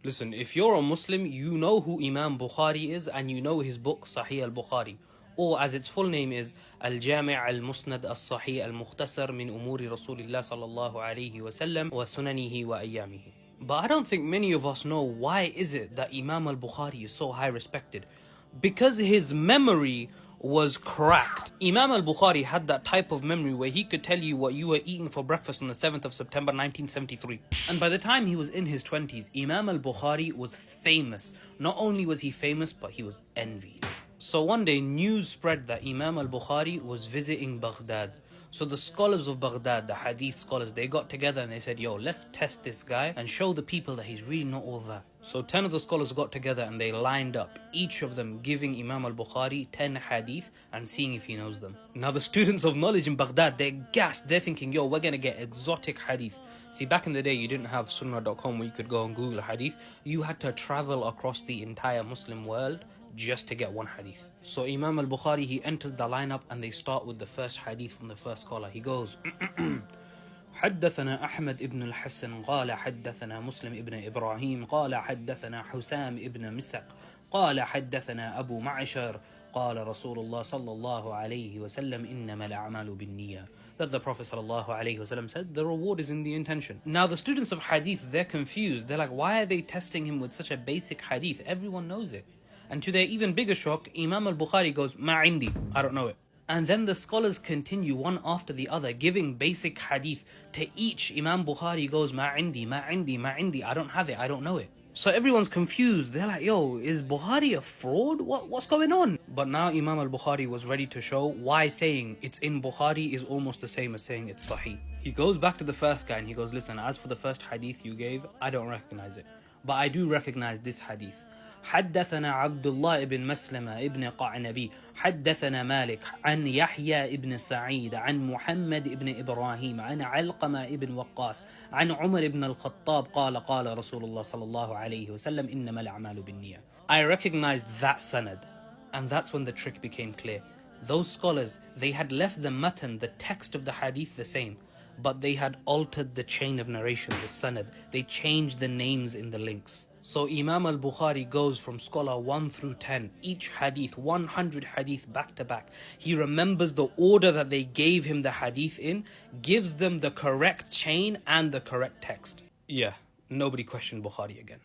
Listen, if you're a Muslim, you know who Imam Bukhari is and you know his book Sahih al-Bukhari. Or as its full name is Al-Jami' al-Musnad al-Sahih al-Mukhtasar min Umuri Rasulillah sallallahu alayhi wa sallam wa sunanihi wa ayyamihi. But I don't think many of us know why is it that Imam al-Bukhari is so high respected. Because his memory was cracked. Imam al-Bukhari had that type of memory where he could tell you what you were eating for breakfast on the 7th of September 1973. And by the time he was in his 20s, Imam al-Bukhari was famous. Not only was he famous, but he was envied. So one day news spread that Imam al-Bukhari was visiting Baghdad. So the scholars of Baghdad, the hadith scholars, they got together and they said, yo, let's test this guy and show the people that he's really not all that. So 10 of the scholars got together and they lined up, each of them giving Imam al-Bukhari 10 hadith and seeing if he knows them. Now the students of knowledge in Baghdad, they're gassed. They're thinking, yo, we're going to get exotic hadith. See, back in the day, you didn't have sunnah.com where you could go and Google a hadith. You had to travel across the entire Muslim world just to get one hadith. So Imam al-Bukhari, he enters the lineup and they start with the first hadith from the first scholar. He goes, حدثنا أحمد ابن الحسن قال حدثنا مسلم ابن إبراهيم قال حدثنا حسام ابن مسق قال حدثنا أبو معشر قال رسول الله صلى الله عليه وسلم إنما الأعمال بالنية. That the Prophet sallallahu alaihi wasallam said, the reward is in the intention. Now the students of hadith, they're confused. They're like, why are they testing him with such a basic hadith? Everyone knows it. And to their even bigger shock, Imam al-Bukhari goes, Ma indi, I don't know it. And then the scholars continue one after the other, giving basic hadith to each. Imam Bukhari goes, Ma indi, ma indi, ma indi, I don't have it, I don't know it. So everyone's confused. They're like, yo, is Bukhari a fraud? What's going on? But now Imam al-Bukhari was ready to show why saying it's in Bukhari is almost the same as saying it's Sahih. He goes back to the first guy and he goes, listen, as for the first hadith you gave, I don't recognize it. But I do recognize this hadith. حدثنا عبد الله بن مسلمة ابن قعنبي حدثنا مالك عن يحيى ابن سعيد عن محمد ابن إبراهيم عن علقمة ابن وقاص عن عمر ابن الخطاب قال قال رسول الله صلى الله عليه وسلم إنما الأعمال بالنية. I recognized that sanad, and that's when the trick became clear. Those scholars, they had left the matan, the text of the hadith, the same, but they had altered the chain of narration, the sanad. They changed the names in the links. So Imam al-Bukhari goes from scholar 1 through 10, each hadith, 100 hadith back to back. He remembers the order that they gave him the hadith in, gives them the correct chain and the correct text. Yeah, nobody questioned Bukhari again.